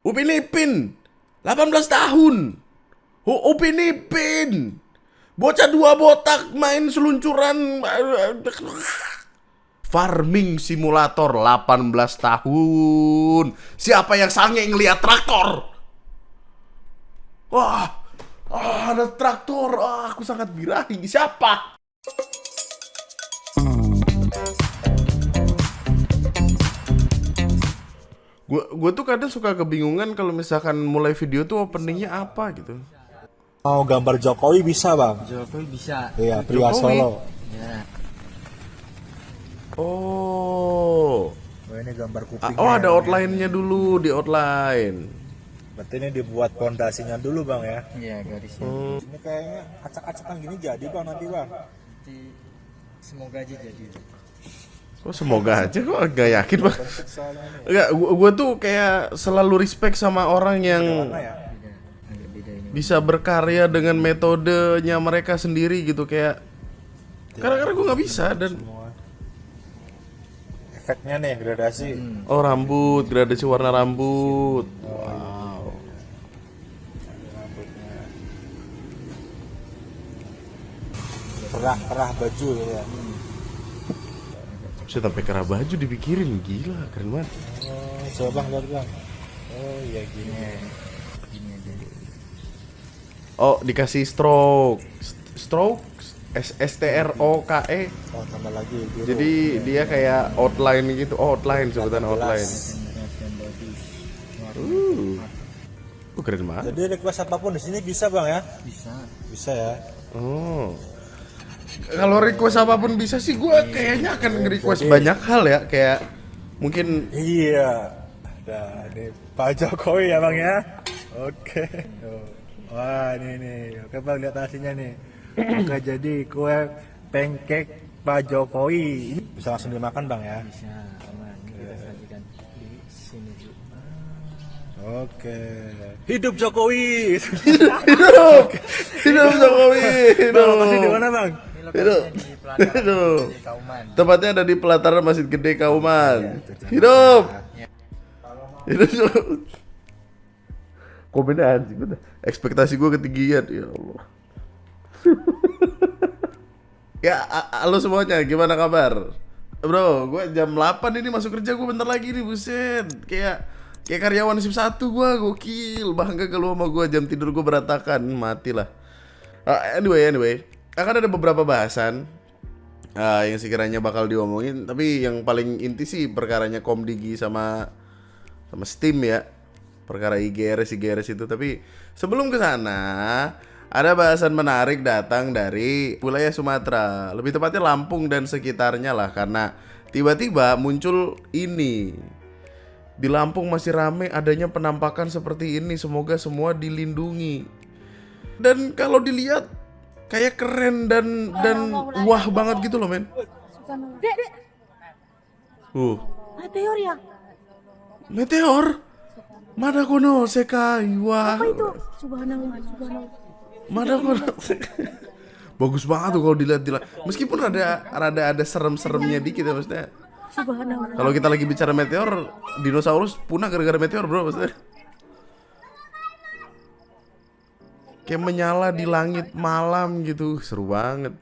Upin Ipin 18 tahun. Upin Ipin bocah 2 botak main seluncuran. Farming simulator 18 tahun. Siapa yang sange ngeliat traktor? Wah, ada traktor. Aku sangat birahi. Siapa? Gue tuh kadang suka kebingungan kalau misalkan mulai video tuh openingnya apa gitu. Mau gambar Jokowi bisa bang? Jokowi bisa. Iya, pria Jokowi. Solo. Ya. Oh, ini gambar kupingnya. Oh, ada outline-nya dulu, di outline. Berarti ini dibuat pondasinya dulu bang ya? Iya, garisnya. Ini kayaknya acak-acakan gini jadi bang nanti bang. Nanti semoga aja jadi. Kok semoga aja, kok gak yakin bang. Soalnya nih. Enggak, gue tuh kayak selalu respect sama orang yang Mana ya? Beda, agak beda ini. bisa berkarya dengan metodenya mereka sendiri gitu. Kayak kadang-kadang gue gak bisa. Dan Semua. Efeknya nih gradasi. oh, rambut, gradasi warna rambut. Wow. Rambutnya. Kerah baju ya. Bisa sampai kerah baju dipikirin, gila, keren banget. Oh, coba bang lihat bang. Oh iya gini. Gini aja. Oh, dikasih stroke, STROKE. Oh tambah lagi biru. Jadi dia kayak outline gitu. Oh, outline sebutan outline. Kelihatan bagus. Keren banget. Jadi request apapun di sini bisa bang ya? Bisa. Bisa ya. Oh. Kalau request apapun bisa sih, gue kayaknya akan nge-request banyak hal ya. Kayak mungkin Iya. Ada ini Pak Jokowi ya bang ya. Oke. Tuh. Wah ini nih. Oke bang lihat hasilnya nih. Oke jadi kue pancake Pak Jokowi. Ini bisa langsung dimakan bang ya. Bisa. Aman. Ini kita sajikan di sini juga. Oke. Hidup Jokowi. hidup Jokowi, Bang, lokasi di hidup. mana bang? Ini Hidup. lokasinya di pelataran Hidup. di Kauman. Tepatnya ada di pelataran Masjid Gede Kauman. Hidup. Hidup. Komennya anjing, bener. Ekspektasi gue ketinggian, ya Allah. Ya, halo semuanya, gimana kabar? Bro, gue jam 8 ini masuk kerja, gue bentar lagi nih, buset. Kayak karyawan SIP 1 gue, gokil. Bangga kalau sama gue, jam tidur gue berantakan, matilah. Anyway, akan ada beberapa bahasan yang sekiranya bakal diomongin, tapi yang paling inti sih perkaranya Komdigi sama Steam ya. Perkara IGRS itu. Tapi sebelum ke sana, ada bahasan menarik datang dari wilayah Sumatera, lebih tepatnya Lampung dan sekitarnya lah, karena tiba-tiba muncul ini. Di Lampung masih rame adanya penampakan seperti ini. Semoga semua dilindungi. Dan kalau dilihat kayak keren dan wah banget gitu loh, men. Dek, meteor ya? Meteor. Madakono sekai wa. Apa itu? Subhanallah, subhanallah. Madakono sekai. Bagus banget tuh kalau dilihat. Meskipun ada serem-seremnya dikit ya maksudnya. Subhanallah. Kalau kita lagi bicara meteor, dinosaurus punah gara-gara meteor, bro, maksudnya. Kayak menyala di langit malam gitu, seru banget.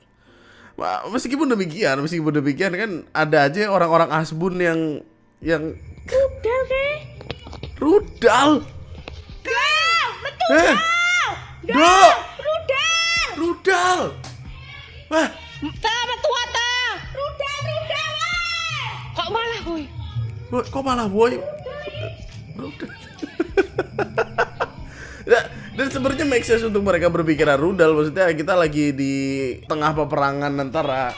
Meskipun demikian kan ada aja orang-orang asbun yang Rudal, deh. rudal. Betul. Dok, Rudal. rudal. Wah, Selamat tua ta. Rudal, weh. Kok malah, boy? kok malah boy? Rudal. Ya, dan sebenarnya make sense untuk mereka berpikiran rudal. Maksudnya kita lagi di tengah peperangan antara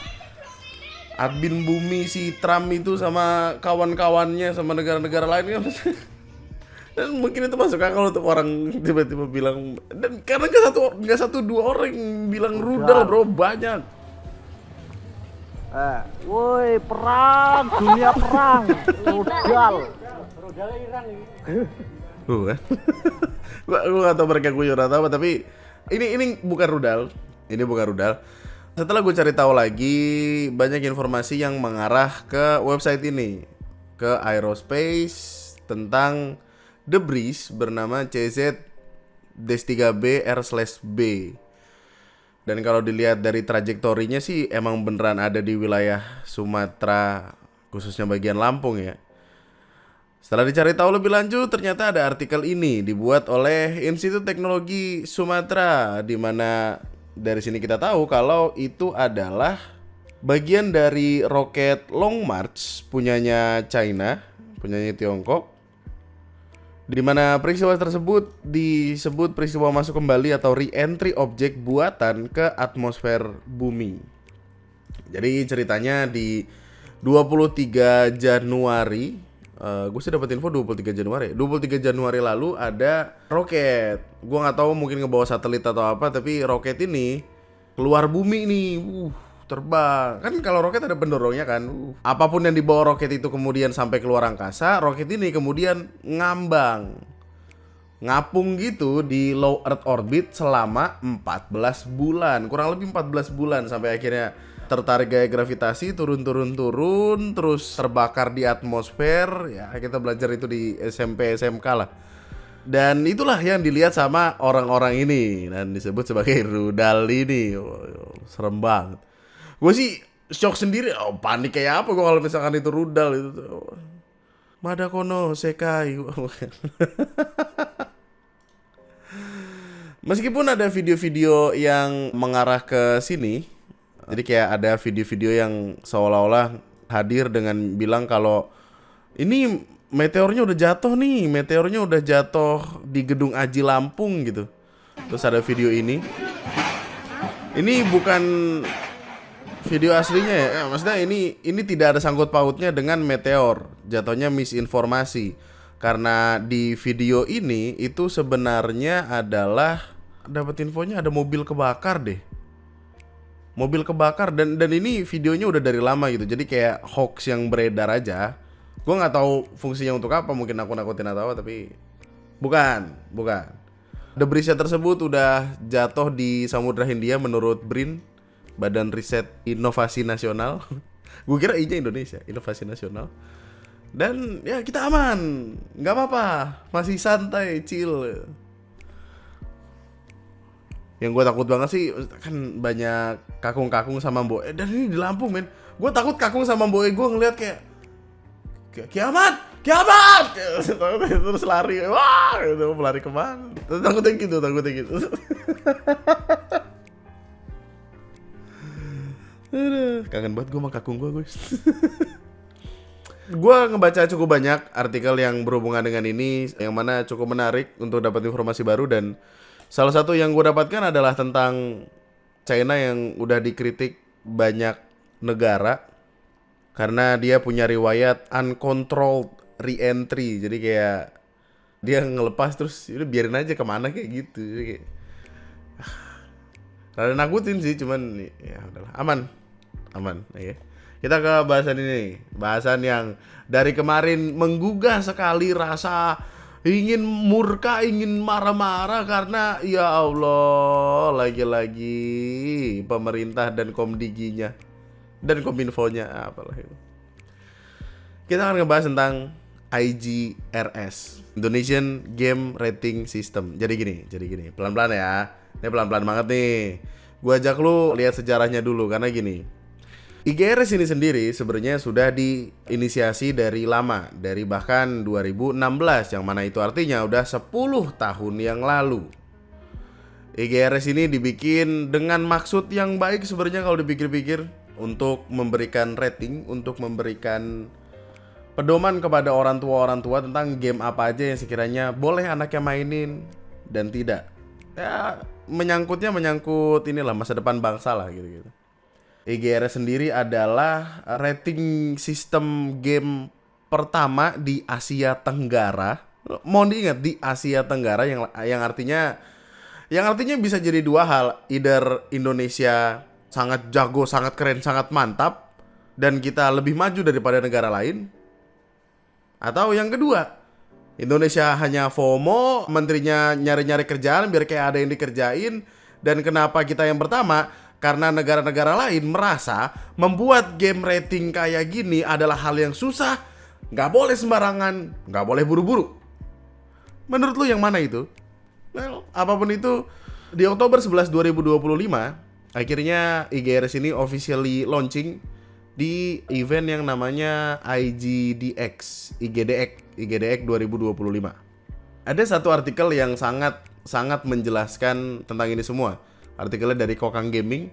admin bumi si Trump itu sama kawan-kawannya sama negara-negara lain kan. Dan mungkin itu masuk akal untuk orang tiba-tiba bilang, dan karena nggak satu dua orang yang bilang rudal, bro, banyak. Woi, perang, dunia perang, rudal. Kan? Gue gak tau mereka guyon atau apa, tapi ini bukan rudal. Ini bukan rudal. Setelah gue cari tahu lagi, banyak informasi yang mengarah ke website ini, ke aerospace, tentang debris bernama CZ-3B R/B. Dan kalau dilihat dari trajektorinya sih emang beneran ada di wilayah Sumatera, khususnya bagian Lampung ya. Setelah dicari tahu lebih lanjut, ternyata ada artikel ini dibuat oleh Institut Teknologi Sumatera, di mana dari sini kita tahu kalau itu adalah bagian dari roket Long March punyanya China, punyanya Tiongkok. Di mana peristiwa tersebut disebut peristiwa masuk kembali atau re-entry objek buatan ke atmosfer bumi. Jadi ceritanya di 23 Januari, gue sih dapat info 23 Januari. 23 Januari lalu ada roket. Gue nggak tahu mungkin ngebawa satelit atau apa, tapi roket ini keluar bumi nih. Terbang. Kan kalau roket ada pendorongnya kan. Apapun yang dibawa roket itu kemudian sampai keluar angkasa, roket ini kemudian ngapung gitu di low earth orbit selama 14 bulan. Kurang lebih 14 bulan sampai akhirnya tertarik gaya gravitasi, turun terus terbakar di atmosfer. Ya, kita belajar itu di SMP SMK lah. Dan itulah yang dilihat sama orang-orang ini dan disebut sebagai rudal ini. Serem banget. Gue sih shock sendiri, panik kayak apa gue kalau misalkan itu rudal itu. Madakono Sekai. Meskipun ada video-video yang mengarah ke sini, jadi kayak ada video-video yang seolah-olah hadir dengan bilang kalau ini meteornya udah jatuh nih, meteornya udah jatuh di Gedung Aji Lampung gitu. Terus ada video ini. Ini bukan video aslinya ya, maksudnya ini tidak ada sangkut pautnya dengan meteor. Jatuhnya misinformasi. Karena di video ini itu sebenarnya adalah dapat infonya ada mobil kebakar deh. Mobil kebakar dan ini videonya udah dari lama gitu. Jadi kayak hoax yang beredar aja. Gue nggak tahu fungsinya untuk apa, mungkin aku nakutin atau apa, tapi bukan. Debrisnya tersebut udah jatuh di Samudra Hindia menurut BRIN, Badan Riset Inovasi Nasional. Gue kira I-nya Indonesia, Inovasi Nasional. Dan ya kita aman, nggak apa-apa, masih santai, chill. Yang gue takut banget sih kan banyak kakung-kakung sama mbok. Dan ini di Lampung men, gue takut kakung sama mbok gue ngeliat kayak kiamat. Terus lari, wah, gitu, lari kemana? Takutnya gitu. Kangen banget gue sama kakung gue, guys. Gue ngebaca cukup banyak artikel yang berhubungan dengan ini, yang mana cukup menarik untuk dapat informasi baru. Dan salah satu yang gue dapatkan adalah tentang China yang udah dikritik banyak negara karena dia punya riwayat uncontrolled re-entry. Jadi kayak dia ngelepas terus udah biarin aja kemana kayak gitu. Jadi kayak rada nakutin sih, cuman ya udahlah, aman ya. Kita ke bahasan ini, bahasan yang dari kemarin menggugah sekali rasa ingin murka, ingin marah-marah karena ya Allah, lagi-lagi pemerintah dan Komdiginya dan Kominfonya apalah itu. Kita akan ngebahas tentang IGRS, Indonesian Game Rating System. Jadi gini, pelan-pelan ya. Ini pelan-pelan banget nih. Gua ajak lu lihat sejarahnya dulu karena gini. IGRS ini sendiri sebenarnya sudah diinisiasi dari lama, dari bahkan 2016, yang mana itu artinya udah 10 tahun yang lalu. IGRS ini dibikin dengan maksud yang baik sebenarnya kalau dipikir-pikir, untuk memberikan rating, untuk memberikan pedoman kepada orang tua tentang game apa aja yang sekiranya boleh anaknya mainin dan tidak. Ya, menyangkut inilah masa depan bangsa lah gitu. IGRS sendiri adalah rating sistem game pertama di Asia Tenggara. Mohon diingat, di Asia Tenggara yang artinya bisa jadi dua hal. Either Indonesia sangat jago, sangat keren, sangat mantap dan kita lebih maju daripada negara lain. Atau yang kedua, Indonesia hanya FOMO, menterinya nyari-nyari kerjaan biar kayak ada yang dikerjain. Dan kenapa kita yang pertama? Karena negara-negara lain merasa membuat game rating kayak gini adalah hal yang susah, nggak boleh sembarangan, nggak boleh buru-buru. Menurut lu yang mana itu? Well, apapun itu, di Oktober 11 2025 akhirnya IGRS ini officially launching di event yang namanya IGDX 2025. Ada satu artikel yang sangat menjelaskan tentang ini semua. Artikelnya dari Kokang Gaming,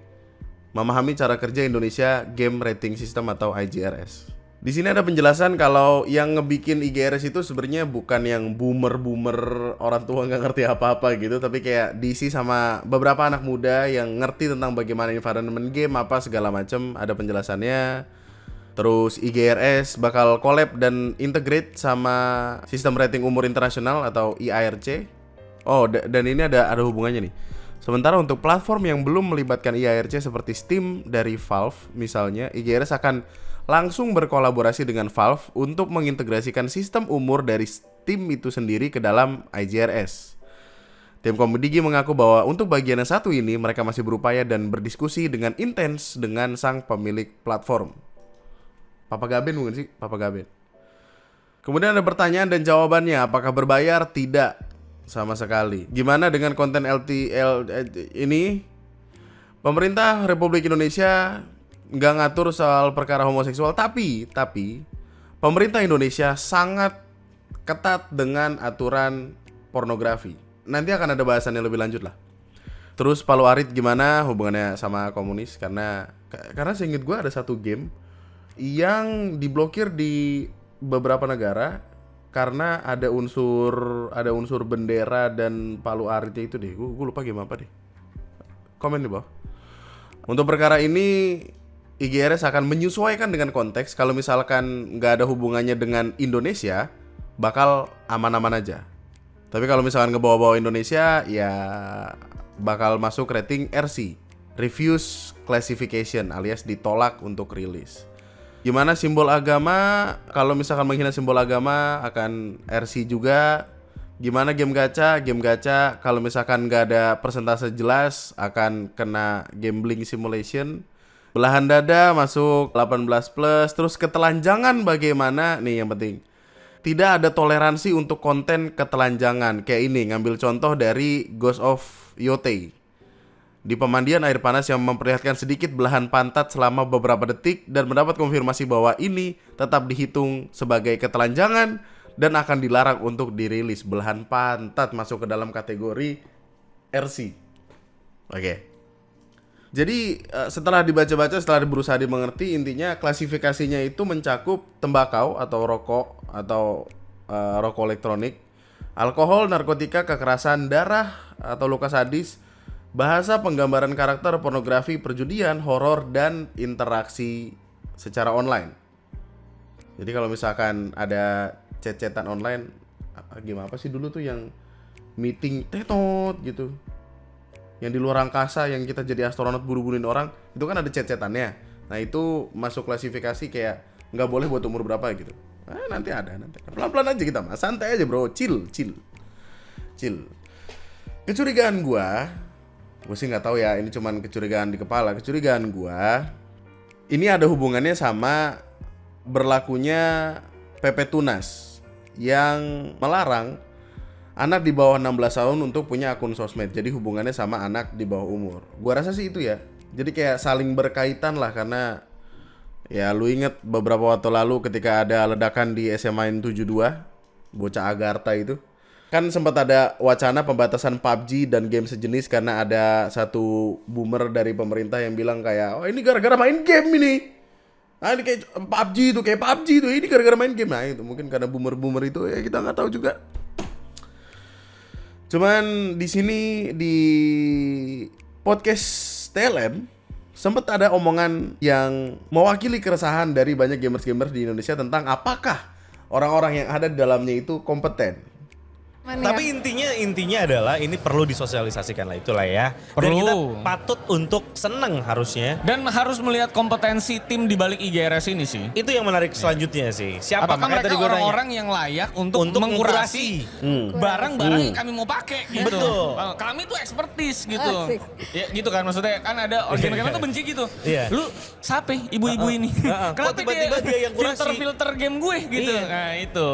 memahami cara kerja Indonesia Game Rating System atau IGRS. Di sini ada penjelasan kalau yang ngebikin IGRS itu sebenarnya bukan yang boomer orang tua nggak ngerti apa-apa gitu, tapi kayak diisi sama beberapa anak muda yang ngerti tentang bagaimana environment game apa segala macam. Ada penjelasannya. Terus IGRS bakal collab dan integrate sama sistem rating umur internasional atau IARC. Oh, dan ini ada hubungannya nih. Sementara untuk platform yang belum melibatkan IARC seperti Steam dari Valve misalnya, IGRS akan langsung berkolaborasi dengan Valve untuk mengintegrasikan sistem umur dari Steam itu sendiri ke dalam IGRS. Tim Komedigi mengaku bahwa untuk bagian yang satu ini mereka masih berupaya dan berdiskusi dengan intens dengan sang pemilik platform. Papa Gaben bukan sih? Papa Gaben. Kemudian ada pertanyaan dan jawabannya, apakah berbayar? Tidak, sama sekali. Gimana dengan konten LTL ini? Pemerintah Republik Indonesia nggak ngatur soal perkara homoseksual, tapi pemerintah Indonesia sangat ketat dengan aturan pornografi. Nanti akan ada bahasannya lebih lanjut lah. Terus Palu Arit gimana hubungannya sama komunis? Karena seinget gue ada satu game yang diblokir di beberapa negara karena ada unsur bendera dan Palu Aritnya itu deh. Gue lupa game apa deh. Komen di bawah. Untuk perkara ini IGRS akan menyesuaikan dengan konteks. Kalau misalkan nggak ada hubungannya dengan Indonesia, bakal aman-aman aja. Tapi kalau misalkan ngebawa-bawa Indonesia, ya bakal masuk rating RC, Refuse Classification, alias ditolak untuk rilis. Gimana simbol agama? Kalau misalkan menghina simbol agama, akan RC juga. Gimana game gacha? Game gacha kalau misalkan nggak ada persentase jelas, akan kena gambling simulation. Belahan dada masuk 18+. Terus ketelanjangan bagaimana? Nih yang penting, tidak ada toleransi untuk konten ketelanjangan. Kayak ini, ngambil contoh dari Ghost of Yotei. Di pemandian air panas yang memperlihatkan sedikit belahan pantat selama beberapa detik dan mendapat konfirmasi bahwa ini tetap dihitung sebagai ketelanjangan dan akan dilarang untuk dirilis. Belahan pantat masuk ke dalam kategori RC. Oke. Jadi setelah dibaca-baca, setelah berusaha dimengerti, intinya klasifikasinya itu mencakup tembakau atau rokok atau rokok elektronik, alkohol, narkotika, kekerasan, darah atau luka sadis, bahasa penggambaran karakter, pornografi, perjudian, horor, dan interaksi secara online. Jadi kalau misalkan ada chat-chatan online, gimana apa sih dulu tuh yang meeting tetot gitu, yang di luar angkasa yang kita jadi astronot buru-buruin orang, itu kan ada chat-chatannya. Nah itu masuk klasifikasi kayak nggak boleh buat umur berapa gitu. Nanti ada. Pelan-pelan aja kita mah, santai aja bro, chill. Kecurigaan gue sih nggak tahu ya, ini cuman kecurigaan di kepala. Kecurigaan gue ini ada hubungannya sama berlakunya PP Tunas yang melarang anak di bawah 16 tahun untuk punya akun sosmed. Jadi hubungannya sama anak di bawah umur. Gua rasa sih itu ya. Jadi kayak saling berkaitan lah, karena ya lu inget beberapa waktu lalu ketika ada ledakan di SMA 72, bocah Agartha itu. Kan sempat ada wacana pembatasan PUBG dan game sejenis karena ada satu boomer dari pemerintah yang bilang kayak, oh ini gara-gara main game ini. Ini kayak PUBG itu, ini gara-gara main game. Nah itu mungkin karena boomer-boomer itu, ya kita nggak tahu juga. Cuman di sini di podcast TLM sempat ada omongan yang mewakili keresahan dari banyak gamers-gamers di Indonesia tentang apakah orang-orang yang ada di dalamnya itu kompeten. Tapi intinya adalah ini perlu disosialisasikan lah, itulah ya. Dan Perlu. kita patut untuk seneng harusnya. Dan harus melihat kompetensi tim di balik IGRS ini sih. Itu yang menarik selanjutnya sih. Siapa? Apakah Makanya mereka tadi gua nanya. orang-orang yang layak untuk mengkurasi barang-barang yang kami mau pakai gitu. Betul. Kami tuh expertise gitu. Asik. Ya gitu kan, maksudnya kan ada game-game tuh benci gitu. Iya. Lu siapa ibu-ibu ini? Kok tiba-tiba dia yang kurasi? Filter game gue gitu. Iya. Nah itu.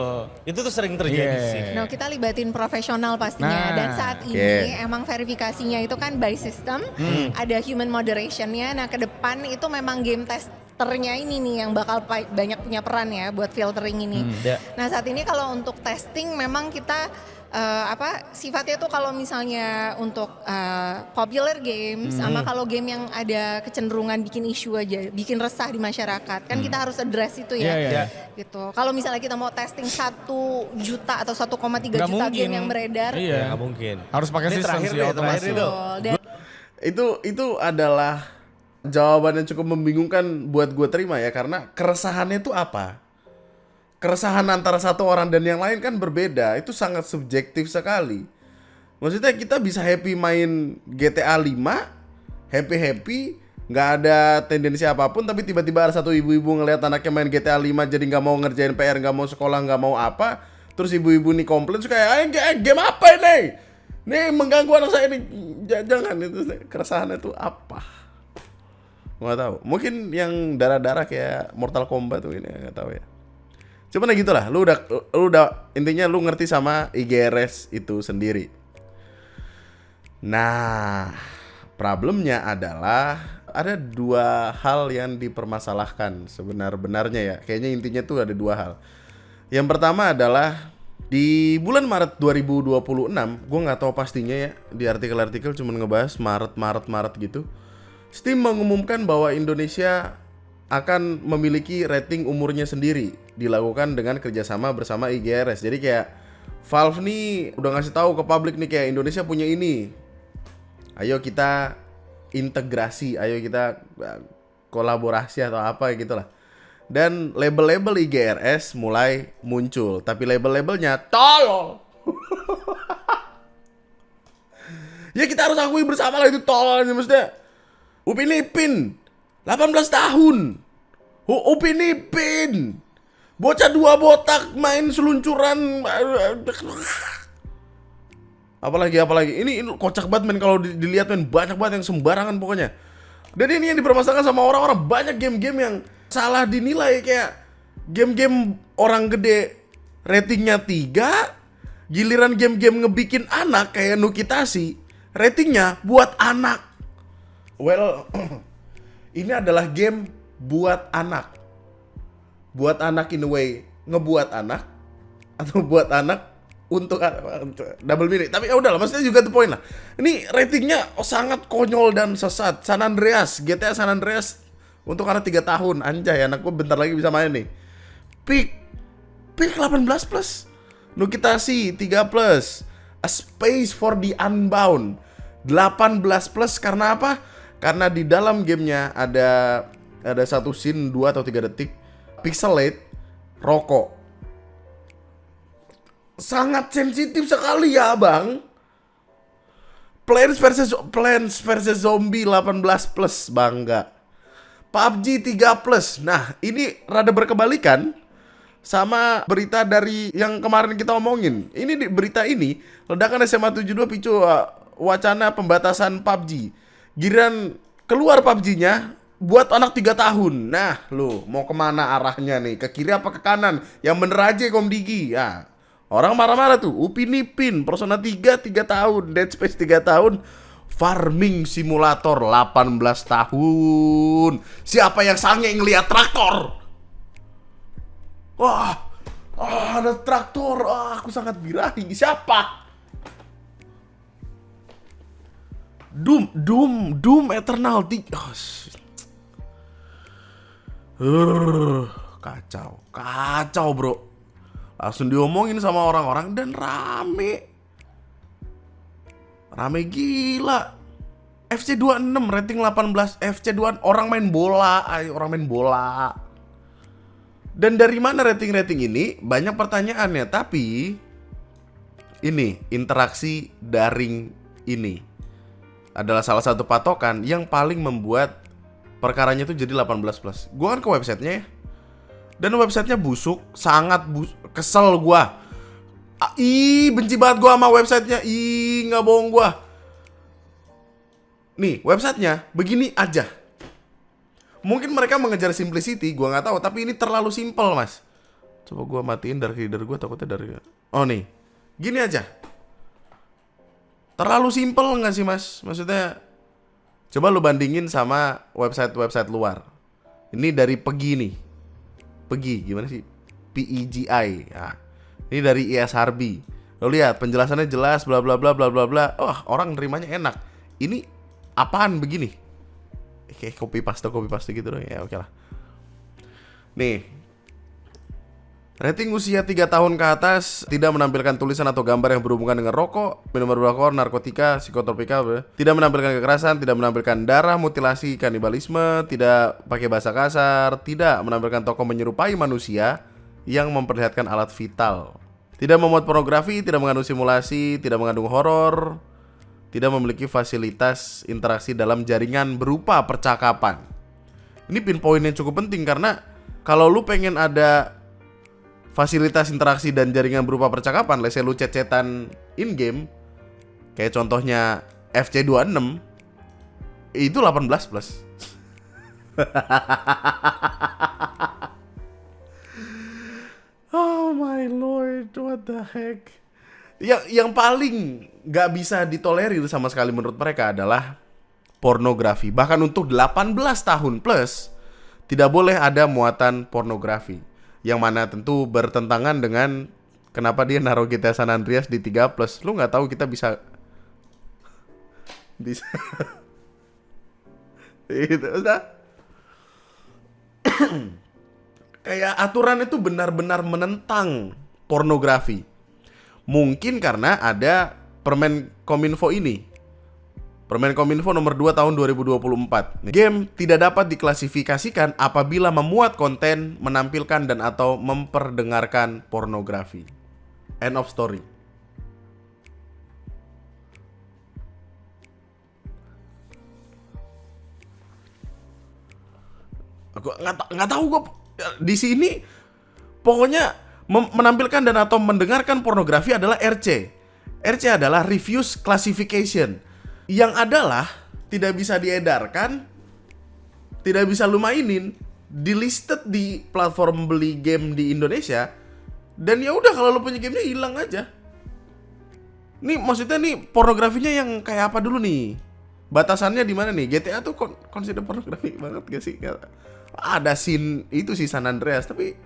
Itu tuh sering terjadi Yeah. sih. No, kita libatin tim profesional pastinya. Nah, Dan saat ini emang verifikasinya itu kan by system, ada human moderationnya. Nah ke depan itu memang game testernya ini nih yang bakal banyak punya peran ya buat filtering ini. Nah saat ini kalau untuk testing memang kita sifatnya tuh kalau misalnya untuk popular games sama kalau game yang ada kecenderungan bikin isu aja, bikin resah di masyarakat kan kita harus address itu ya. Gitu. Kalau misalnya kita mau testing 1 juta atau 1,3 juta mungkin. game yang beredar, Nggak mungkin. Harus pakai Ini sistem terakhir sih deh, otomasi. terakhir dong. dan Itu adalah jawaban yang cukup membingungkan buat gue terima ya, karena keresahannya itu apa? Keresahan antara satu orang dan yang lain kan berbeda. Itu sangat subjektif sekali. Maksudnya kita bisa happy main GTA 5, happy, nggak ada tendensi apapun, tapi tiba-tiba ada satu ibu-ibu ngelihat anaknya main GTA 5 jadi nggak mau ngerjain PR, nggak mau sekolah, nggak mau apa. Terus ibu-ibu nih komplain, suka game apa ini? Nih mengganggu anak saya ini. Jangan, itu keresahannya itu apa? Nggak tahu. Mungkin yang darah-darah kayak Mortal Kombat tuh ini, nggak tahu ya. Cuman ya gitulah, lu udah intinya lu ngerti sama IGRS itu sendiri. Nah, problemnya adalah ada 2 hal yang dipermasalahkan sebenar-benarnya ya. Kayaknya intinya tuh ada 2 hal. Yang pertama adalah di bulan Maret 2026, gue nggak tahu pastinya ya, di artikel-artikel cuman ngebahas Maret gitu. Steam mengumumkan bahwa Indonesia akan memiliki rating umurnya sendiri, dilakukan dengan kerjasama bersama IGRS. Jadi kayak Valve nih udah ngasih tahu ke publik nih kayak Indonesia punya ini. Ayo kita integrasi, ayo kita kolaborasi atau apa gitu lah. Dan label-label IGRS mulai muncul, tapi label-labelnya tolol. Ya kita harus akui bersama lah itu tolol, maksudnya. Upin Ipin 18 tahun. Upin Ipin. Bocah 2 botak main seluncuran. Apalagi ini kocak banget men kalau dilihat men, banyak banget yang sembarangan pokoknya. Dan ini yang dipermasalahkan sama orang-orang, banyak game-game yang salah dinilai, kayak game-game orang gede ratingnya 3, giliran game-game ngebikin anak kayak Nukitasi ratingnya buat anak. Well, ini adalah game buat anak. Buat anak in a way, ngebuat anak atau buat anak untuk double meaning. Tapi ya udahlah, maksudnya juga the point lah. Ini ratingnya sangat konyol dan sesat. San Andreas, GTA San Andreas untuk anak 3 tahun. Anjay, anakku bentar lagi bisa main nih. Peak 18 plus. Nukitasi 3 plus. A Space for the Unbound 18 plus. Karena apa? Karena di dalam gamenya ada satu scene 2 atau 3 detik pixelate rokok. Sangat sensitif sekali ya bang. Plants vs Zombie 18 plus, bangga. PUBG 3 plus. Nah ini rada berkebalikan sama berita dari yang kemarin kita omongin. Ini di berita ini, ledakan SMA 72 picu wacana pembatasan PUBG. Giliran keluar PUBG-nya buat anak 3 tahun. Nah, lu mau kemana arahnya nih? Ke kiri apa ke kanan? Yang bener aja Komdigi. Ya, orang marah-marah tuh. Upin Ipin, Persona 3 tahun, Dead Space 3 tahun, Farming Simulator 18 tahun. Siapa yang sange ngeliat traktor? Wah, ada traktor. Aku sangat birahi. Siapa? Doom Eternal 3. Kacau bro. Langsung diomongin sama orang-orang dan rame gila. FC26 rating 18. FC2 orang main bola. Dan dari mana rating ini? Banyak pertanyaannya. Tapi ini interaksi daring ini adalah salah satu patokan yang paling membuat perkaranya itu jadi 18 plus. Gua kan ke websitenya ya, dan websitenya busuk, sangat kesel gua. Benci banget gua sama websitenya. Nggak bohong gua. Nih websitenya begini aja. Mungkin mereka mengejar simplicity, gua nggak tahu. Tapi ini terlalu simple mas. Coba gua matiin dark reader gua, takutnya dari. Oh nih, gini aja. Terlalu simpel nggak sih mas? Maksudnya coba lu bandingin sama website luar. Ini dari Pegi nih. Pegi gimana sih? PEGI. Nah, ini dari ESRB. Lo lihat penjelasannya jelas bla bla bla bla bla bla. Wah, orang nerimanya enak. Ini apaan begini? Kayak copy paste gitu dong. Ya oke lah. Nih. Rating usia 3 tahun ke atas, tidak menampilkan tulisan atau gambar yang berhubungan dengan rokok, minuman beralkohol, narkotika, psikotropika, tidak menampilkan kekerasan, tidak menampilkan darah, mutilasi, kanibalisme, tidak pakai bahasa kasar, tidak menampilkan tokoh menyerupai manusia yang memperlihatkan alat vital, tidak memuat pornografi, tidak mengandung simulasi, tidak mengandung horor, tidak memiliki fasilitas interaksi dalam jaringan berupa percakapan. Ini pinpoint yang cukup penting karena kalau lu pengen ada fasilitas interaksi dan jaringan berupa percakapan, let's say lu chat-chatan in-game, kayak contohnya FC26, itu 18+. Oh my lord, what the heck. Yang paling gak bisa ditolerir sama sekali menurut mereka adalah pornografi. Bahkan untuk 18 tahun plus, tidak boleh ada muatan pornografi. Yang mana tentu bertentangan dengan kenapa dia naruh GTA San Andreas di 3+. Lu gak tahu kita bisa itu udah. Kayak aturan itu benar-benar menentang pornografi. Mungkin karena ada Permen Kominfo ini. Permen Kominfo nomor 2 tahun 2024. Game tidak dapat diklasifikasikan apabila memuat konten, menampilkan dan atau memperdengarkan pornografi. End of story. Aku nggak tahu gue di sini. Pokoknya menampilkan dan atau mendengarkan pornografi adalah RC. RC adalah Refuse Classification. Yang adalah tidak bisa diedarkan, tidak bisa lu mainin, delisted di platform beli game di Indonesia, dan ya udah kalau lu punya gamenya hilang aja. Nih maksudnya nih pornografinya yang kayak apa dulu nih? Batasannya di mana nih? GTA tuh consider pornografi banget gak sih? Ada scene itu sih San Andreas, tapi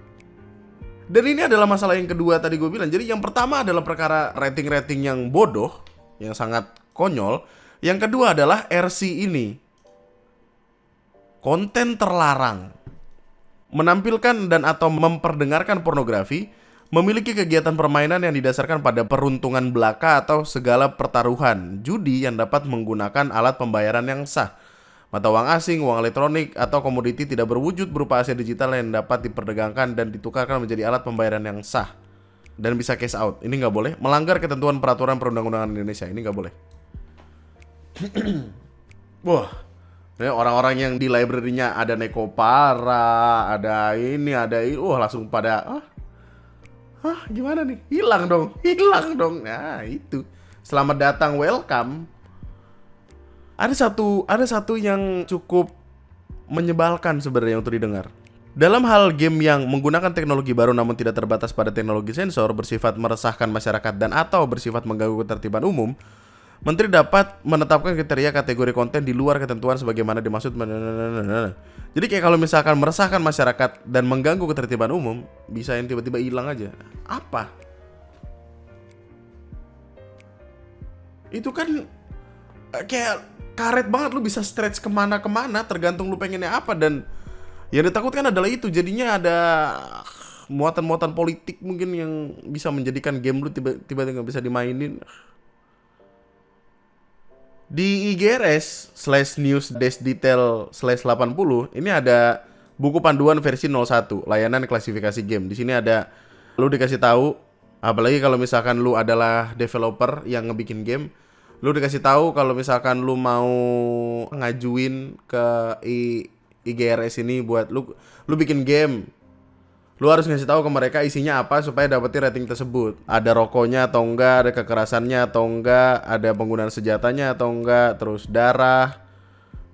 dan ini adalah masalah yang kedua tadi gue bilang. Jadi yang pertama adalah perkara rating-rating yang bodoh, yang sangat konyol. Yang kedua adalah RC ini konten terlarang, menampilkan dan atau memperdengarkan pornografi, memiliki kegiatan permainan yang didasarkan pada peruntungan belaka atau segala pertaruhan, judi yang dapat menggunakan alat pembayaran yang sah, mata uang asing, uang elektronik, atau komoditi tidak berwujud berupa aset digital yang dapat diperdagangkan dan ditukarkan menjadi alat pembayaran yang sah dan bisa cash out. Ini nggak boleh. Melanggar ketentuan peraturan perundang-undangan Indonesia. Ini nggak boleh. Wah, ini orang-orang yang di library-nya ada Nekopara, ada ini, langsung pada gimana nih? Hilang dong. Nah, itu. Selamat datang, welcome. Ada satu yang cukup menyebalkan sebenarnya untuk didengar. Dalam hal game yang menggunakan teknologi baru namun tidak terbatas pada teknologi sensor, bersifat meresahkan masyarakat dan atau bersifat mengganggu ketertiban umum, Menteri dapat menetapkan kriteria kategori konten di luar ketentuan sebagaimana dimaksud. Jadi kayak kalau misalkan meresahkan masyarakat dan mengganggu ketertiban umum, bisa yang tiba-tiba hilang aja. Apa? Itu kan kayak karet banget, lu bisa stretch kemana-kemana tergantung lu pengennya apa. Dan yang ditakutkan adalah itu, jadinya ada muatan-muatan politik mungkin yang bisa menjadikan game lu tiba-tiba gak bisa dimainin. Di IGRS/news-detail/80 ini ada buku panduan versi 01, layanan klasifikasi game. Di sini ada lu dikasih tahu, apalagi kalau misalkan lu adalah developer yang ngebikin game, lu dikasih tahu kalau misalkan lu mau ngajuin ke IGRS ini buat lu bikin game. Lu harus ngasih tahu ke mereka isinya apa supaya dapetin rating tersebut. Ada rokoknya atau enggak, ada kekerasannya atau enggak, ada penggunaan senjatanya atau enggak, terus darah,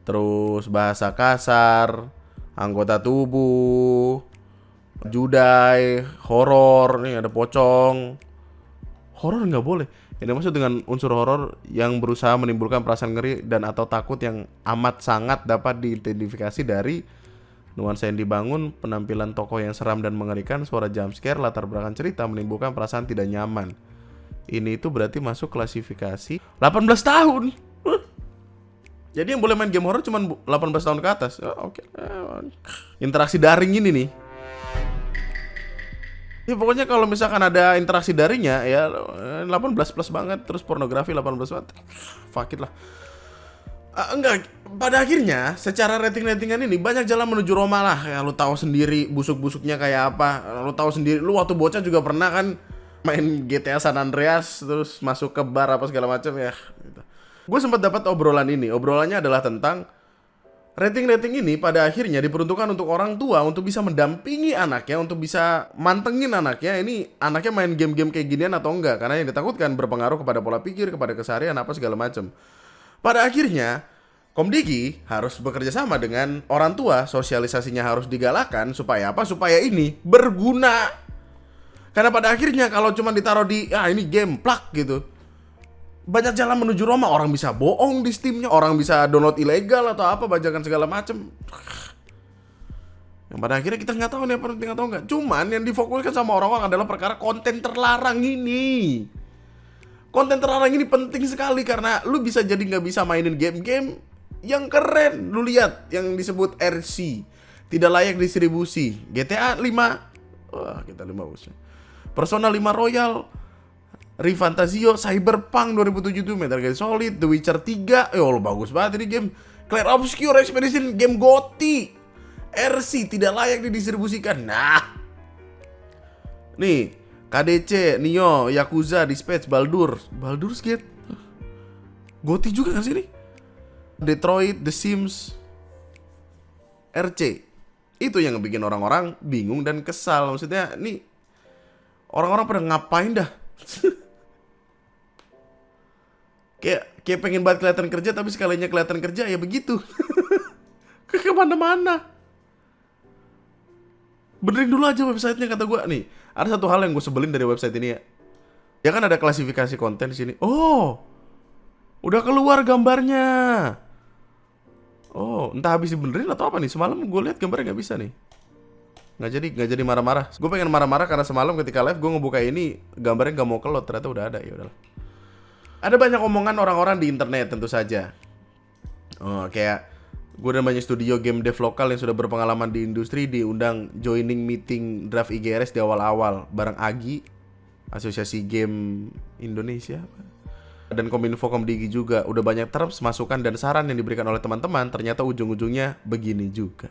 terus bahasa kasar, anggota tubuh, judai, horor, nih ada pocong. Horor nggak boleh. Ini maksud dengan unsur horor yang berusaha menimbulkan perasaan ngeri dan atau takut yang amat sangat dapat diidentifikasi dari nuansa yang dibangun, penampilan tokoh yang seram dan mengerikan, suara jump scare, latar belakang cerita menimbulkan perasaan tidak nyaman. Ini itu berarti masuk klasifikasi 18 tahun. Jadi yang boleh main game horror cuma 18 tahun ke atas. Oke. Interaksi daring ini nih. Ya pokoknya kalau misalkan ada interaksi daringnya ya 18 plus banget, terus pornografi 18 banget. Fuck it lah. Enggak, pada akhirnya secara rating-ratingan ini banyak jalan menuju Roma lah. Ya lu tahu sendiri busuk-busuknya kayak apa. Lu tahu sendiri, lu waktu bocah juga pernah kan main GTA San Andreas terus masuk ke bar apa segala macam ya gitu. Gue sempat dapat obrolan ini. Obrolannya adalah tentang rating-rating ini pada akhirnya diperuntukkan untuk orang tua untuk bisa mendampingi anaknya, untuk bisa mantengin anaknya. Ini anaknya main game-game kayak ginian atau enggak, karena yang ditakutkan berpengaruh kepada pola pikir, kepada keseharian apa segala macam. Pada akhirnya Komdiki harus bekerja sama dengan orang tua, sosialisasinya harus digalakan supaya apa? Supaya ini berguna. Karena pada akhirnya kalau cuma ditaruh di ini game plak gitu, banyak jalan menuju Roma. Orang bisa bohong di Steamnya, orang bisa download ilegal atau apa, bajakan segala macem. Yang pada akhirnya kita nggak tahu nih apa penting atau enggak. Cuman yang difokuskan sama orang-orang adalah perkara konten terlarang ini. Konten terlarang ini penting sekali karena lu bisa jadi nggak bisa mainin game-game yang keren. Lu lihat yang disebut RC, tidak layak distribusi. GTA 5, wah kita 5 bosnya. Persona 5 Royal, ReFantazio, Cyberpunk 2077, Metal Gear Solid, The Witcher 3. Bagus banget ini game. Clair Obscur Expedition, game GOTY. RC tidak layak didistribusikan. Nah. Nih, KDC, Nioh, Yakuza, Dispatch, Baldur's Gate. GOTY juga kan sih ini? Detroit, The Sims, RC. Itu yang bikin orang-orang bingung dan kesal. Maksudnya, nih orang-orang pada ngapain dah? Kayak pengen banget kelihatan kerja, tapi sekalinya kelihatan kerja ya begitu. Kemana-mana. Benerin dulu aja websitenya, kata gue. Nih, ada satu hal yang gue sebelin dari website ini ya. Ya kan ada klasifikasi konten di sini. Oh, udah keluar gambarnya. Oh, entah habis dibenerin atau apa nih. Semalam gue lihat gambarnya nggak bisa nih. Nggak jadi marah-marah. Gue pengen marah-marah karena semalam ketika live gue ngebuka ini gambarnya nggak mau keload. Ternyata udah ada, ya udahlah. Ada banyak omongan orang-orang di internet tentu saja. Oh, kayak gue dan banyak studio game dev lokal yang sudah berpengalaman di industri diundang joining meeting draft IGRS di awal-awal bareng Agi, Asosiasi Game Indonesia, dan Kominfo Komdigi juga. Udah banyak terms, masukan dan saran yang diberikan oleh teman-teman. Ternyata ujung-ujungnya begini juga.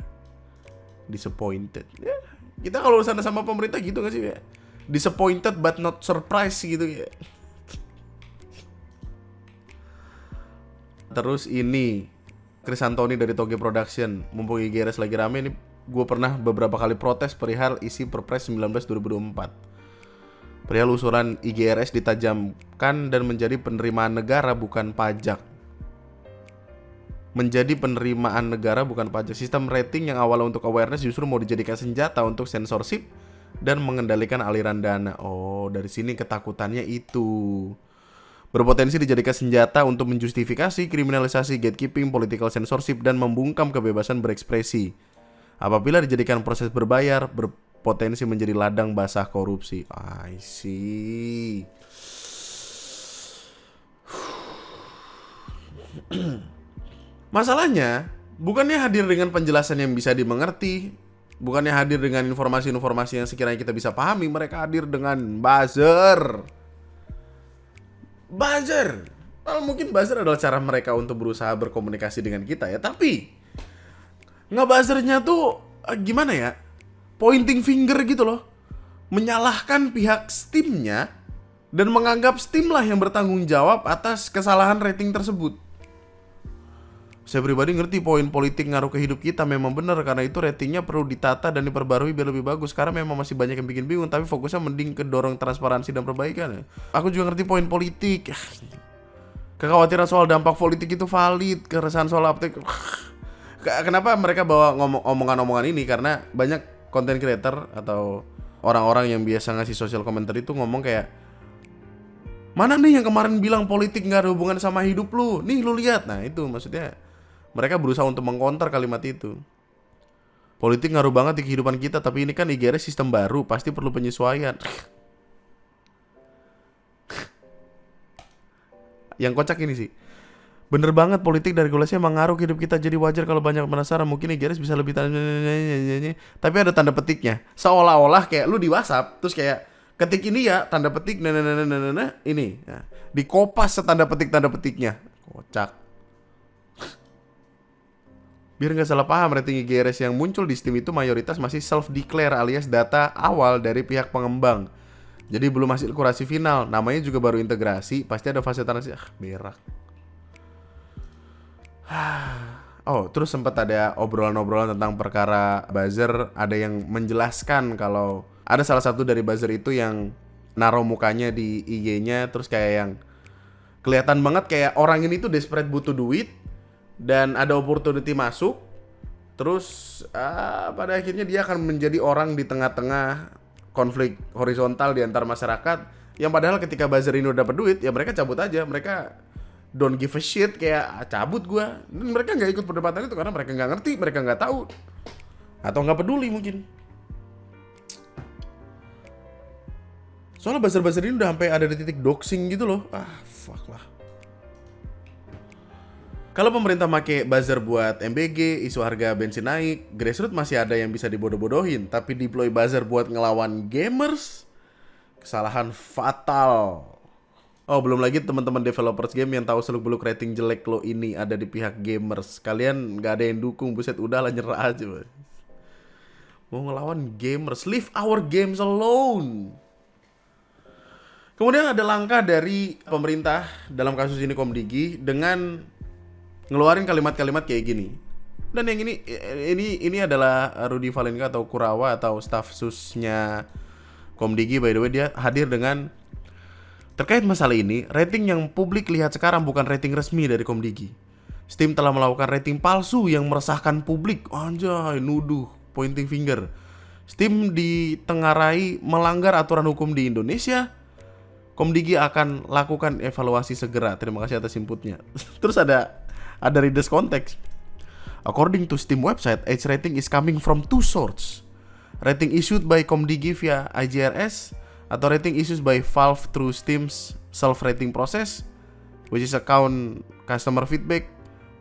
Disappointed. Ya, kita kalau urusan sama pemerintah gitu gak sih ya? Disappointed but not surprised gitu ya. Terus ini Chris Antoni dari Toge Production, mumpung IGRS lagi rame ini, gue pernah beberapa kali protes perihal isi Perpres 19/2024. Perihal usulan IGRS ditajamkan dan menjadi penerimaan negara bukan pajak. Menjadi penerimaan negara bukan pajak. Sistem rating yang awalnya untuk awareness justru mau dijadikan senjata untuk censorship dan mengendalikan aliran dana. Oh, dari sini ketakutannya itu. Berpotensi dijadikan senjata untuk menjustifikasi kriminalisasi, gatekeeping, political censorship, dan membungkam kebebasan berekspresi. Apabila dijadikan proses berbayar, berpotensi menjadi ladang basah korupsi. I see. Masalahnya, bukannya hadir dengan penjelasan yang bisa dimengerti, bukannya hadir dengan informasi-informasi yang sekiranya kita bisa pahami, mereka hadir dengan buzzer. Mungkin buzzer adalah cara mereka untuk berusaha berkomunikasi dengan kita ya. Tapi ngebuzzernya tuh gimana ya? Pointing finger gitu loh. Menyalahkan pihak Steam-nya dan menganggap Steam lah yang bertanggung jawab atas kesalahan rating tersebut. Saya pribadi ngerti poin politik ngaruh ke hidup kita memang benar, karena itu ratingnya perlu ditata dan diperbarui biar lebih bagus. Karena memang masih banyak yang bikin bingung, tapi fokusnya mending ke dorong transparansi dan perbaikan. Aku juga ngerti poin politik. Kekhawatiran soal dampak politik itu valid, keresahan soal uptake. Kenapa mereka bawa omongan-omongan ini? Karena banyak content creator atau orang-orang yang biasa ngasih social commentary itu ngomong kayak, Mana nih yang kemarin bilang politik nggak ada hubungan sama hidup lu? Nih lu lihat. Nah itu maksudnya mereka berusaha untuk mengkonter kalimat itu. Politik ngaruh banget di kehidupan kita, tapi ini kan IGRS sistem baru, pasti perlu penyesuaian. Yang kocak ini sih, bener banget politik dan regulasi emang ngaruh ke hidup kita, jadi wajar kalau banyak penasaran. Mungkin IGRS bisa lebih tapi ada tanda petiknya, seolah-olah kayak lu di WhatsApp terus kayak ketik ini ya tanda petik ini, nah, dikopas setanda petiknya, kocak. Biar nggak salah paham, rating IGRS yang muncul di Steam itu mayoritas masih self-declare alias data awal dari pihak pengembang. Jadi belum hasil kurasi final, namanya juga baru integrasi, pasti ada fase transisi. Berak. Oh, terus sempat ada obrolan-obrolan tentang perkara buzzer. Ada yang menjelaskan kalau ada salah satu dari buzzer itu yang naruh mukanya di IG-nya, terus kayak yang kelihatan banget kayak orang ini tuh desperate butuh duit dan ada opportunity masuk. Terus pada akhirnya dia akan menjadi orang di tengah-tengah konflik horizontal di antar masyarakat. Yang padahal ketika buzzer ini udah dapat duit, ya mereka cabut aja. Mereka don't give a shit, kayak cabut gua. Dan mereka nggak ikut perdebatan itu karena mereka nggak ngerti, mereka nggak tahu, atau nggak peduli mungkin. Soalnya buzzer-buzzer ini udah sampai ada di titik doxing gitu loh. Fuck lah. Kalau pemerintah make buzzer buat MBG, isu harga bensin naik, grassroots masih ada yang bisa dibodoh-bodohin. Tapi deploy buzzer buat ngelawan gamers, kesalahan fatal. Oh, belum lagi teman-teman developers game yang tahu seluk-beluk rating jelek lo ini ada di pihak gamers. Kalian nggak ada yang dukung, buset, udahlah nyerah aja. Mau ngelawan gamers, leave our games alone. Kemudian ada langkah dari pemerintah dalam kasus ini Komdigi dengan ngeluarin kalimat-kalimat kayak gini. Dan yang ini adalah Rudy Valenka atau Kurawa atau staf susnya Komdigi. By the way, dia hadir dengan terkait masalah ini. Rating yang publik lihat sekarang bukan rating resmi dari Komdigi. Steam telah melakukan rating palsu yang meresahkan publik. Anjay, nuduh, pointing finger. Steam ditengarai melanggar aturan hukum di Indonesia. Komdigi akan lakukan evaluasi segera. Terima kasih atas inputnya. Terus ada readers context. According to Steam website, age rating is coming from two sources. Rating issued by Komdigi via IGRS atau rating issued by Valve through Steam's self-rating process, which is account customer feedback,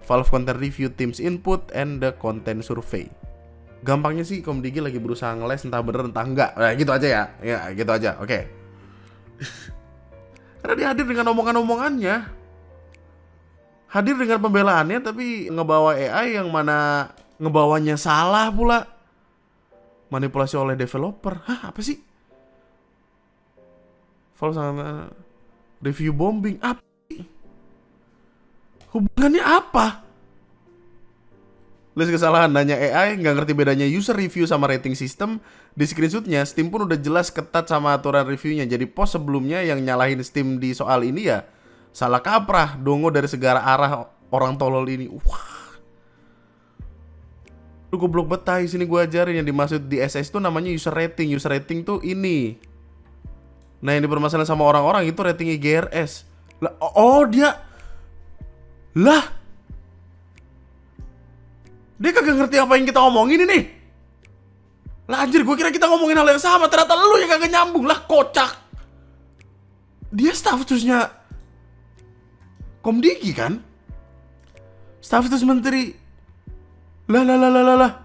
Valve content review, team's input, and the content survey. Gampangnya sih Komdigi lagi berusaha ngeles entah bener entah enggak. Nah, gitu aja ya. Ya, gitu aja. Oke. Karena dia hadir dengan omongan-omongannya. Hadir dengan pembelaannya tapi ngebawa AI yang mana ngebawanya salah pula. Manipulasi oleh developer. Hah, apa sih? Valve sama review bombing. Apa sih? Hubungannya apa? List kesalahan nanya AI, nggak ngerti bedanya user review sama rating system. Di screenshotnya, Steam pun udah jelas ketat sama aturan reviewnya. Jadi post sebelumnya yang nyalahin Steam di soal ini ya salah kaprah, dongo dari segala arah orang tolol ini. Wah. Lu goblok betai, sini gue ajarin yang dimaksud di SS itu namanya user rating. User rating tuh ini. Nah, yang dipermasalahan sama orang-orang itu rating IGRS. Lah, oh dia. Lah. Dia kagak ngerti apa yang kita omongin ini. Lah anjir, gue kira kita ngomongin hal yang sama, ternyata lu yang kagak nyambung. Lah kocak. Dia staf khususnya Komdigi kan? Staf khusus menteri. Lah.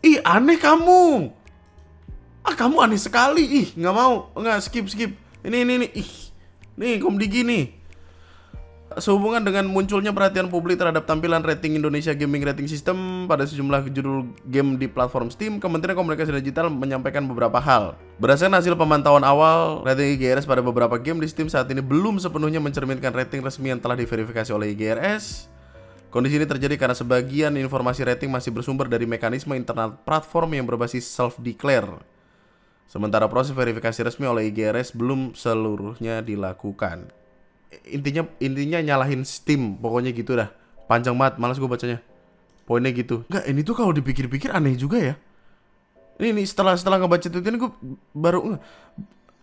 Ih, aneh kamu. Kamu aneh sekali. Ih, nggak mau. Nggak, skip. Ini. Ih, nih Komdigi nih. Sehubungan dengan munculnya perhatian publik terhadap tampilan rating Indonesia Gaming Rating System pada sejumlah judul game di platform Steam, Kementerian Komunikasi Digital menyampaikan beberapa hal. Berdasarkan hasil pemantauan awal, rating IGRS pada beberapa game di Steam saat ini belum sepenuhnya mencerminkan rating resmi yang telah diverifikasi oleh IGRS. Kondisi ini terjadi karena sebagian informasi rating masih bersumber dari mekanisme internal platform yang berbasis self-declare. Sementara proses verifikasi resmi oleh IGRS belum seluruhnya dilakukan. Intinya nyalahin Steam, pokoknya gitu dah. Panjang banget, malas gue bacanya. Poinnya gitu. Enggak, ini tuh kalau dipikir-pikir aneh juga ya. Ini setelah ngebaca itu ini gue baru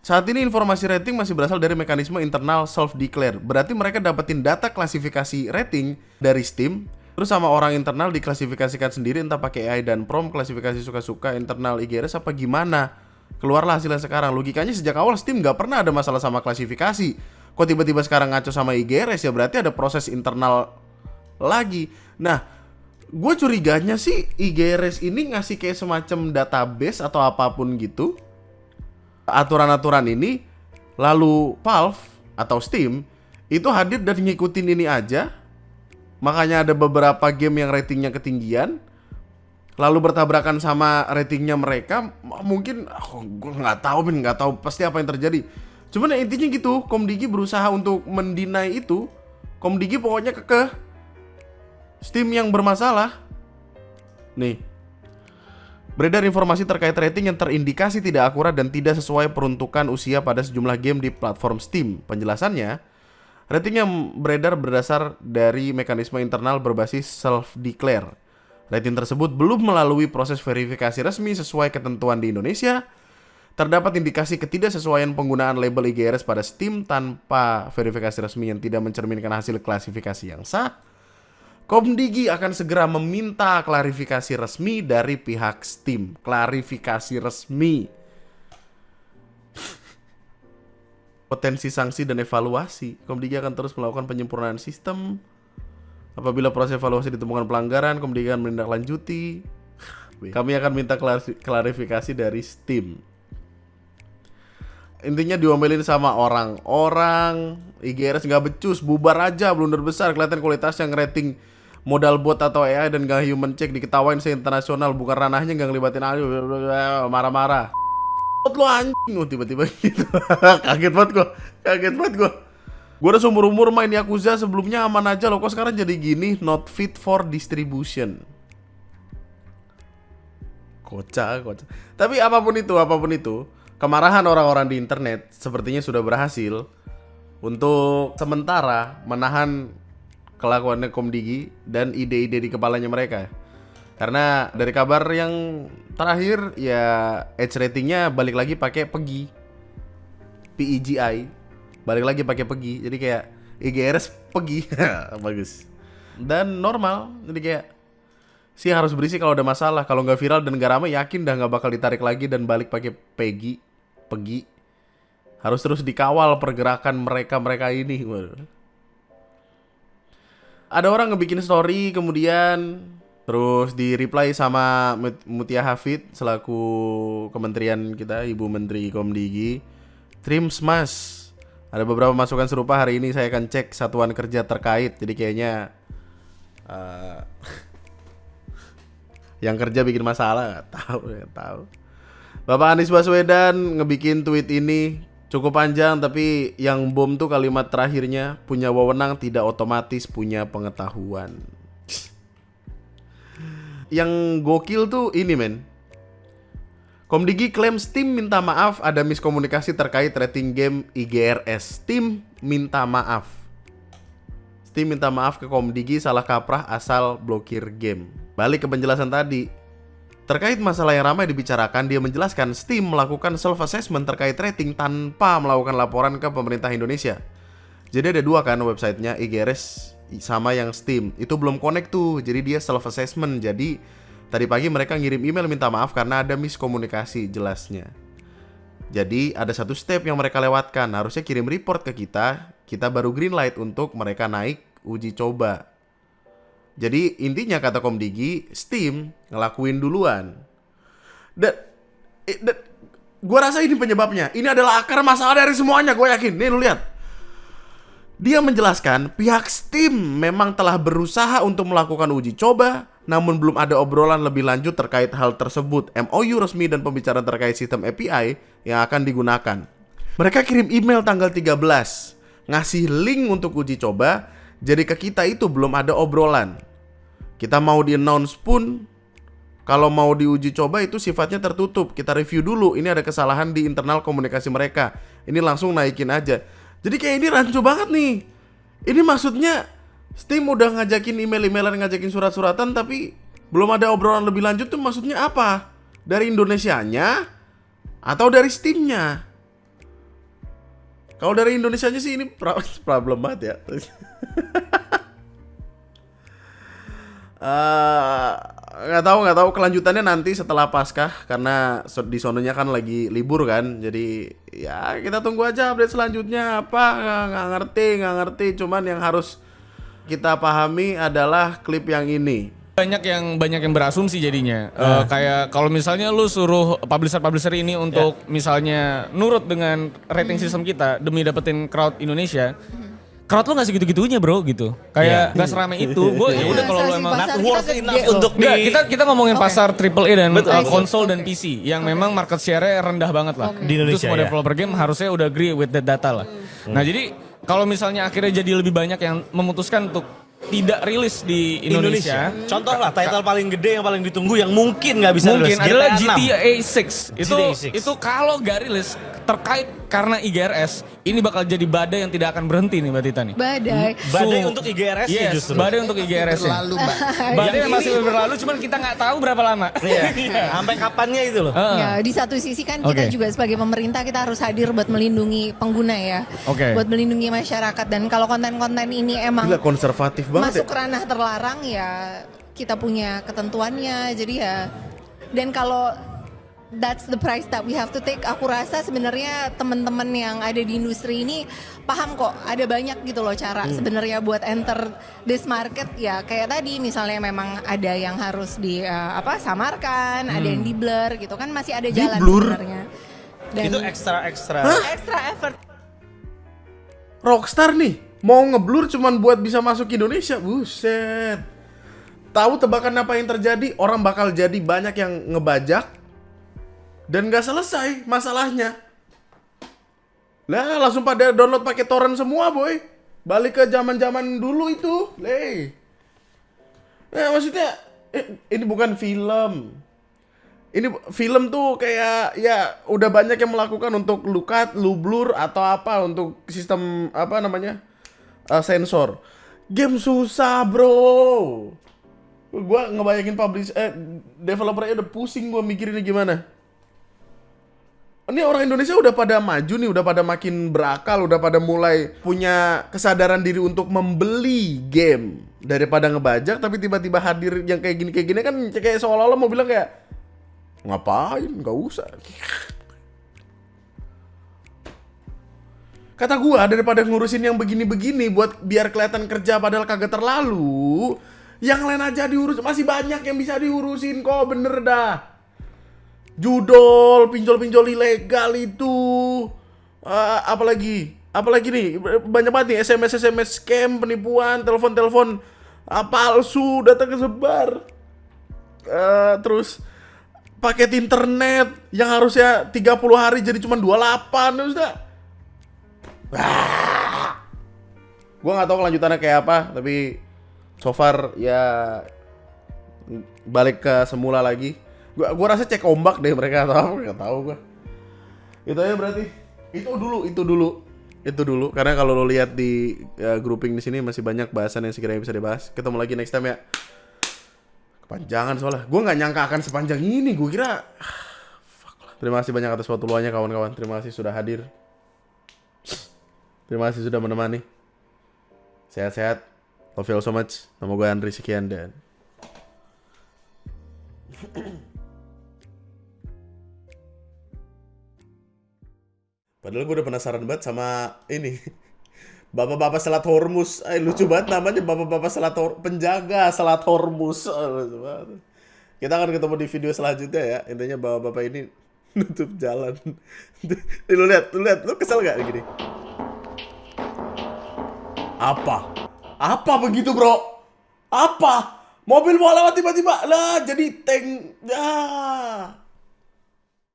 Saat ini informasi rating masih berasal dari mekanisme internal self-declare. Berarti mereka dapetin data klasifikasi rating dari Steam, terus sama orang internal diklasifikasikan sendiri, entah pakai AI dan prompt, klasifikasi suka-suka internal IGRS apa gimana. Keluarlah hasilnya sekarang. Logikanya sejak awal Steam nggak pernah ada masalah sama klasifikasi. Kok tiba-tiba sekarang ngaco sama IGRS, ya berarti ada proses internal lagi. Nah, gue curiganya sih IGRS ini ngasih kayak semacam database atau apapun gitu, aturan-aturan ini, lalu Valve atau Steam itu hadir dan ngikutin ini aja. Makanya ada beberapa game yang ratingnya ketinggian, lalu bertabrakan sama ratingnya mereka. Mungkin gue nggak tahu pasti apa yang terjadi. Cuman ya intinya gitu, Komdigi berusaha untuk mendinai itu. Komdigi pokoknya kekeh Steam yang bermasalah. Nih, beredar informasi terkait rating yang terindikasi tidak akurat dan tidak sesuai peruntukan usia pada sejumlah game di platform Steam. Penjelasannya, rating yang beredar berdasar dari mekanisme internal berbasis self-declare. Rating tersebut belum melalui proses verifikasi resmi sesuai ketentuan di Indonesia. Terdapat indikasi ketidaksesuaian penggunaan label IGRS pada Steam tanpa verifikasi resmi yang tidak mencerminkan hasil klasifikasi yang sah. Komdigi akan segera meminta klarifikasi resmi dari pihak Steam. Klarifikasi resmi. Potensi sanksi dan evaluasi. Komdigi akan terus melakukan penyempurnaan sistem. Apabila proses evaluasi ditemukan pelanggaran, Komdigi akan menindaklanjuti. Kami akan minta klarifikasi dari Steam. Intinya diomelin sama orang-orang IGRS nggak becus, bubar aja, blunder besar, kelihatan kualitasnya ngerating modal bot atau AI dan gak human check, diketawain se-internasional, bukan ranahnya, gak ngelibatin Ali, marah-marah. Lo anjing, tiba-tiba gitu. Kaget banget gue. Gue udah seumur-umur main Yakuza sebelumnya aman aja loh, kok sekarang jadi gini, not fit for distribution. Kocak. Tapi apapun itu, kemarahan orang-orang di internet sepertinya sudah berhasil untuk sementara menahan kelakuannya Komdigi dan ide-ide di kepalanya mereka. Karena dari kabar yang terakhir ya edge ratingnya balik lagi pakai PEGI, balik lagi pakai PEGI. Jadi kayak IGRS PEGI. Bagus. Dan normal. Jadi kayak sih harus berisi kalau ada masalah. Kalau nggak viral dan nggak ramai, yakin dah nggak bakal ditarik lagi dan balik pakai PEGI. Harus terus dikawal pergerakan mereka ini. Ada orang ngebikin story kemudian terus di reply sama Mutia Hafid selaku kementerian kita, Ibu Menteri Komdigi. Trims mas, ada beberapa masukan serupa hari ini saya akan cek satuan kerja terkait. Jadi kayaknya yang kerja bikin masalah, nggak tahu. Bapak Anies Baswedan ngebikin tweet ini cukup panjang, tapi yang bom tuh kalimat terakhirnya, punya wewenang tidak otomatis punya pengetahuan. Yang gokil tuh ini men, Komdigi klaim Steam minta maaf ada miskomunikasi terkait rating game IGRS. Steam minta maaf ke Komdigi salah kaprah asal blokir game. Balik ke penjelasan tadi. Terkait masalah yang ramai dibicarakan, dia menjelaskan Steam melakukan self-assessment terkait rating tanpa melakukan laporan ke pemerintah Indonesia. Jadi ada dua kan websitenya, IGRS sama yang Steam. Itu belum connect tuh, jadi dia self-assessment. Jadi tadi pagi mereka ngirim email minta maaf karena ada miskomunikasi jelasnya. Jadi ada satu step yang mereka lewatkan, harusnya kirim report ke kita baru green light untuk mereka naik uji coba. Jadi intinya kata Komdigi, Steam ngelakuin duluan. Dan gue rasa ini penyebabnya. Ini adalah akar masalah dari semuanya, gue yakin. Nih lu lihat. Dia menjelaskan pihak Steam memang telah berusaha untuk melakukan uji coba, namun belum ada obrolan lebih lanjut terkait hal tersebut. MOU resmi dan pembicaraan terkait sistem API yang akan digunakan. Mereka kirim email tanggal 13, ngasih link untuk uji coba. Jadi ke kita itu belum ada obrolan. Kita mau di-announce pun, kalau mau diuji coba itu sifatnya tertutup. Kita review dulu, ini ada kesalahan di internal komunikasi mereka. Ini langsung naikin aja. Jadi kayak ini rancu banget nih. Ini maksudnya Steam udah ngajakin email-emailan, ngajakin surat-suratan, tapi belum ada obrolan lebih lanjut tuh maksudnya apa? Dari Indonesianya atau dari Steamnya? Kalau dari Indonesianya sih ini problem banget ya. Nggak tahu kelanjutannya nanti setelah Paskah, karena di sononya kan lagi libur kan. Jadi ya kita tunggu aja update selanjutnya apa. Nggak ngerti. Cuman yang harus kita pahami adalah klip yang ini. Banyak yang berasumsi jadinya. Kayak kalau misalnya lu suruh publisher ini untuk misalnya nurut dengan rating sistem kita demi dapetin crowd Indonesia. Crowd lu nggak segitu-gitunya bro gitu. Kayak nggak seramai itu. Gue ya udah kalau lu emang Pasar not kita worth gede enough loh. untuk Nggak, di kita ngomongin Oke. pasar AAA dan Betul. konsol dan PC yang memang market share-nya rendah banget lah. Di Indonesia, Itu semua ya. developer game harusnya udah agree with that data lah. Nah jadi kalau misalnya akhirnya jadi lebih banyak yang memutuskan untuk tidak rilis di Indonesia. Contoh lah title paling gede yang paling ditunggu yang mungkin nggak bisa Mungkin rilis, adalah 6. GTA 6. GTA 6. Itu kalau gak rilis terkait karena IGRS, ini bakal jadi badai yang tidak akan berhenti nih Mbak Tita nih. Badai. Badai untuk IGRS Yes, justru. badai untuk IGRS -nya. Badai yang masih berlalu, cuman kita nggak tahu berapa lama. Iya. Sampai kapannya itu loh. Ya, di satu sisi kan kita Oke. juga sebagai pemerintah kita harus hadir buat melindungi pengguna ya. Oke. Buat melindungi masyarakat, dan kalau konten-konten ini emang Gila konservatif banget masuk ya. ranah terlarang ya kita punya ketentuannya. Jadi ya, dan kalau that's the price that we have to take, aku rasa sebenarnya teman-teman yang ada di industri ini paham kok, ada banyak gitu loh cara sebenarnya buat enter this market. Ya kayak tadi misalnya memang ada yang harus samarkan, ada yang di blur gitu kan, masih ada jalan Di-blur? sebenarnya. Dan Itu extra extra effort. Rockstar nih mau ngeblur cuman buat bisa masuk Indonesia. Buset. Tahu tebakan apa yang terjadi? Orang bakal jadi banyak yang ngebajak dan nggak selesai masalahnya. Lah langsung pada download pakai torrent semua, boy. Balik ke zaman-zaman dulu itu. Maksudnya ini bukan film. Ini film tuh kayak ya udah banyak yang melakukan untuk lu cut, lu blur atau apa untuk sistem apa namanya? Sensor. Game susah, bro. Gua ngebayangin developernya udah pusing gua mikirinnya gimana. Ini orang Indonesia udah pada maju nih, udah pada makin berakal, udah pada mulai punya kesadaran diri untuk membeli game daripada ngebajak. Tapi tiba-tiba hadir yang kayak gini kan kayak seolah-olah mau bilang kayak ngapain, nggak usah. Kata gua daripada ngurusin yang begini-begini buat biar kelihatan kerja padahal kagak terlalu, yang lain aja diurus. Masih banyak yang bisa diurusin kok, bener dah. Judol, pinjol-pinjol ilegal itu, apalagi nih, banyak banget nih SMS scam, penipuan, telepon palsu, data kesebar, terus paket internet yang harusnya 30 hari jadi cuma 28, Ustaz. Gua nggak tahu kelanjutannya kayak apa, tapi so far ya balik ke semula lagi. Gua rasa cek ombak deh mereka atau apa, nggak tahu gua. Itu aja berarti. Itu dulu karena kalau lo lihat di grouping di sini masih banyak bahasan yang sekiranya bisa dibahas. Ketemu lagi next time ya. Kepanjangan soalnya. Gua nggak nyangka akan sepanjang ini. Gua kira fuck lah. Terima kasih banyak atas waktu luangnya kawan-kawan. Terima kasih sudah hadir. Terima kasih sudah menemani. Sehat-sehat. Love you all so much. Nama gue Andri, sekian dan padahal gue udah penasaran banget sama ini Bapak-bapak Selat Hormuz. Lucu banget namanya, Bapak-bapak penjaga Selat Hormuz. Kita akan ketemu di video selanjutnya ya. Intinya bapak-bapak ini nutup jalan. Lu lihat, lu kesel gak gini? Apa begitu, bro? Apa? Mobil mau lewat tiba-tiba lah jadi tank.